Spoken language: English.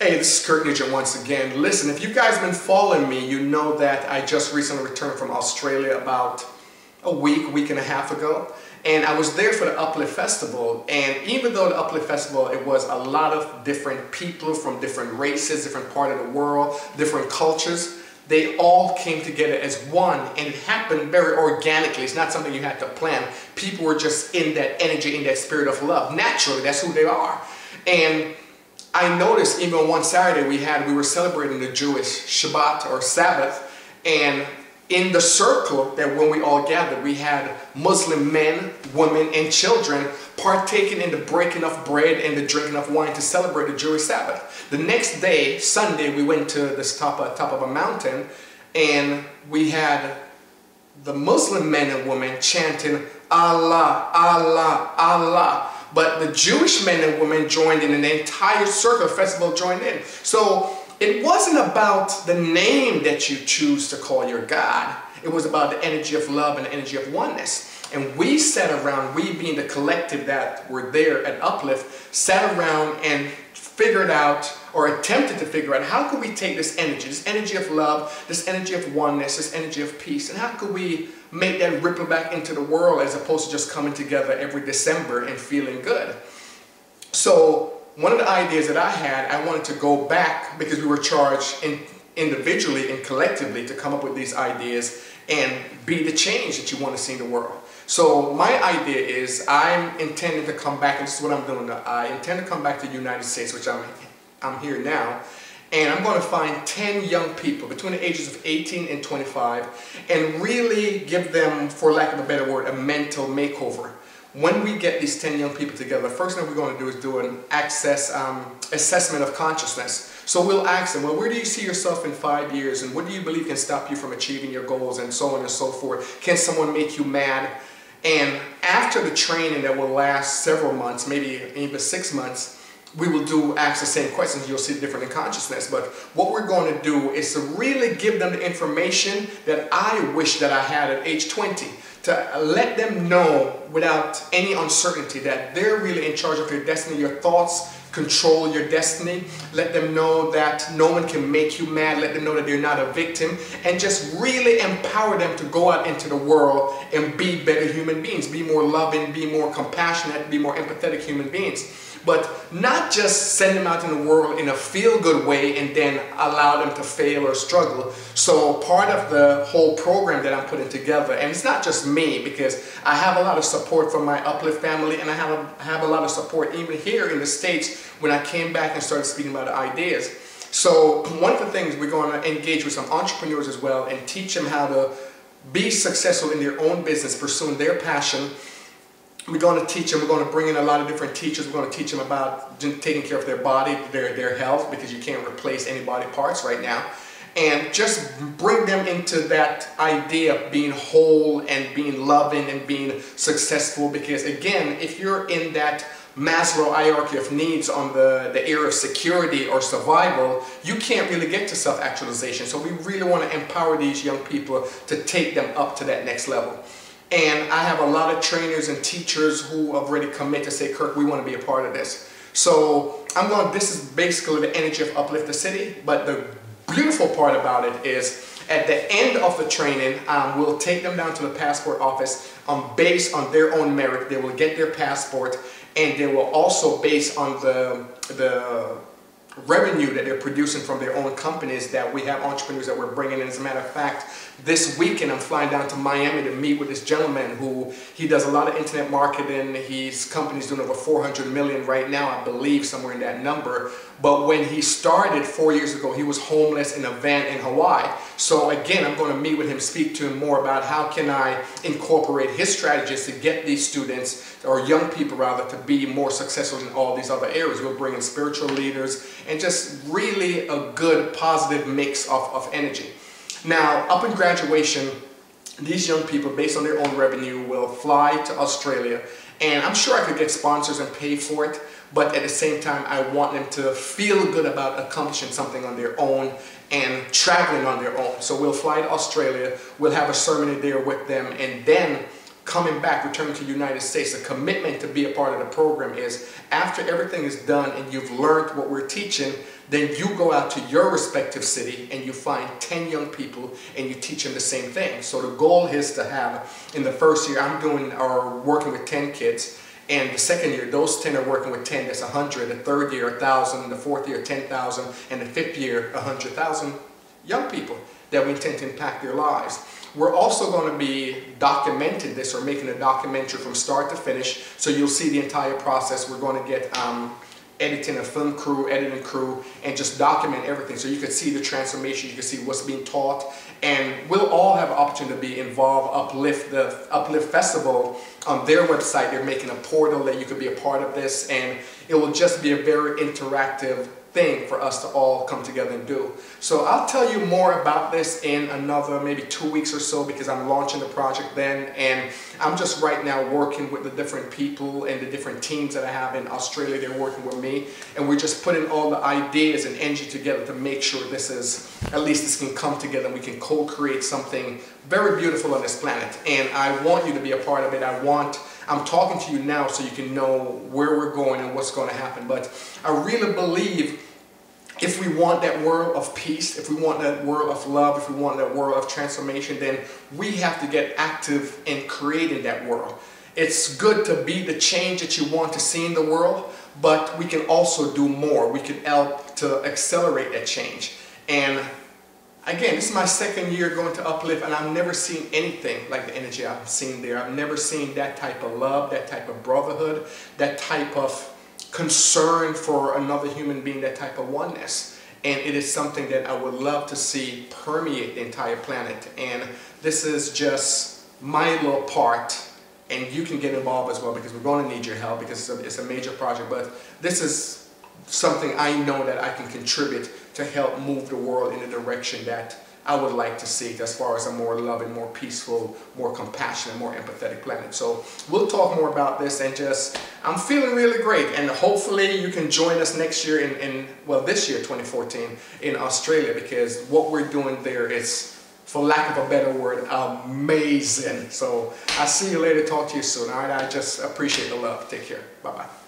Hey, this is Kirk Nugent once again. Listen, if you guys been following me, you know that I just recently returned from Australia about a week and a half ago. And I was there for the Uplift Festival. And even though the Uplift Festival, it was a lot of different people from different races, different part of the world, different cultures, they all came together as one, and it happened very organically. It's not something you had to plan. People were just in that energy, in that spirit of love. Naturally, that's who they are. And I noticed even on one Saturday we were celebrating the Jewish Shabbat or Sabbath, and in the circle that when we all gathered, we had Muslim men, women, and children partaking in the breaking of bread and the drinking of wine to celebrate the Jewish Sabbath. The next day, Sunday, we went to this top of a mountain, and we had the Muslim men and women chanting Allah, Allah, Allah. But the Jewish men and women joined in, and the entire circle festival joined in. So it wasn't about the name that you choose to call your God. It was about the energy of love and the energy of oneness. And we sat around, we being the collective that were there at Uplift, sat around and figured out or attempted to figure out how could we take this energy of love, this energy of oneness, this energy of peace, and how could we make that ripple back into the world as opposed to just coming together every December and feeling good. So one of the ideas that I had, I wanted to go back because we were charged individually and collectively to come up with these ideas and be the change that you want to see in the world. So my idea is I'm intending to come back, and this is what I'm doing now. I intend to come back to the United States, which I'm here now, and I'm going to find 10 young people between the ages of 18 and 25 and really give them, for lack of a better word, a mental makeover. When we get these 10 young people together, the first thing we're going to do is do an assessment of consciousness. So we'll ask them, well, where do you see yourself in 5 years, and what do you believe can stop you from achieving your goals, and so on and so forth. Can someone make you mad? And after the training that will last several months, maybe even 6 months, we will ask the same questions. You'll see different in consciousness. But what we're going to do is to really give them the information that I wish that I had at age 20. To let them know without any uncertainty that they're really in charge of your destiny. Your thoughts control your destiny. Let them know that no one can make you mad. Let them know that they're not a victim. And just really empower them to go out into the world and be better human beings. Be more loving, be more compassionate, be more empathetic human beings. But not just send them out in the world in a feel-good way and then allow them to fail or struggle. So part of the whole program that I'm putting together, and it's not just me, because I have a lot of support from my Uplift family, and I have a lot of support even here in the States when I came back and started speaking about ideas. So one of the things, we're going to engage with some entrepreneurs as well and teach them how to be successful in their own business, pursuing their passion. We're going to teach them, we're going to bring in a lot of different teachers. We're going to teach them about taking care of their body, their health, because you can't replace any body parts right now. And just bring them into that idea of being whole and being loving and being successful. Because again, if you're in that Maslow hierarchy of needs on the area of security or survival, you can't really get to self-actualization. So we really want to empower these young people to take them up to that next level. And I have a lot of trainers and teachers who already commit to say, Kirk, we want to be a part of this. So this is basically the energy of Uplift the City. But the beautiful part about it is at the end of the training, we'll take them down to the passport office based on their own merit. They will get their passport, and they will also, based on the revenue that they're producing from their own companies, that we have entrepreneurs that we're bringing in. As a matter of fact, this weekend I'm flying down to Miami to meet with this gentleman he does a lot of internet marketing. His company's doing over 400 million right now, I believe, somewhere in that number. But when he started 4 years ago, he was homeless in a van in Hawaii. So again, I'm going to meet with him, speak to him more about how can I incorporate his strategies to get these students, or young people rather, to be more successful in all these other areas. We'll bring in spiritual leaders and just really a good positive mix of energy. Now, up in graduation, these young people, based on their own revenue, will fly to Australia. And I'm sure I could get sponsors and pay for it, but at the same time, I want them to feel good about accomplishing something on their own and traveling on their own. So we'll fly to Australia, we'll have a ceremony there with them, and then coming back, returning to the United States, the commitment to be a part of the program is after everything is done and you've learned what we're teaching, then you go out to your respective city and you find 10 young people and you teach them the same thing. So the goal is to have, in the first year, I'm doing or working with 10 kids, and the second year, those 10 are working with 10, that's 100. The third year, 1,000. The fourth year, 10,000. And the fifth year, 100,000 young people that we intend to impact their lives. We're also going to be documenting this, or making a documentary from start to finish, so you'll see the entire process. We're going to get editing a film crew, editing crew, and just document everything so you can see the transformation, you can see what's being taught, and we'll all have an opportunity to be involved. Uplift Festival, on their website, they're making a portal that you could be a part of this, and it will just be a very interactive thing for us to all come together and do. So I'll tell you more about this in another maybe 2 weeks or so, because I'm launching the project then, and I'm just right now working with the different people and the different teams that I have in Australia. They're working with me, and we're just putting all the ideas and energy together to make sure this is, at least this can come together and we can co-create something very beautiful on this planet. And I want you to be a part of it. I'm talking to you now so you can know where we're going and what's going to happen. But I really believe if we want that world of peace, if we want that world of love, if we want that world of transformation, then we have to get active in creating that world. It's good to be the change that you want to see in the world, but we can also do more. We can help to accelerate that change. And again, this is my second year going to Uplift, and I've never seen anything like the energy I've seen there. I've never seen that type of love, that type of brotherhood, that type of concern for another human being, that type of oneness. And it is something that I would love to see permeate the entire planet. And this is just my little part, and you can get involved as well, because we're going to need your help, because it's a major project. But this is something I know that I can contribute to help move the world in the direction that I would like to see, as far as a more loving, more peaceful, more compassionate, more empathetic planet. So we'll talk more about this, and just, I'm feeling really great, and hopefully you can join us next year this year, 2014, in Australia, because what we're doing there is, for lack of a better word, amazing. So I'll see you later, talk to you soon, all right? I just appreciate the love. Take care. Bye-bye.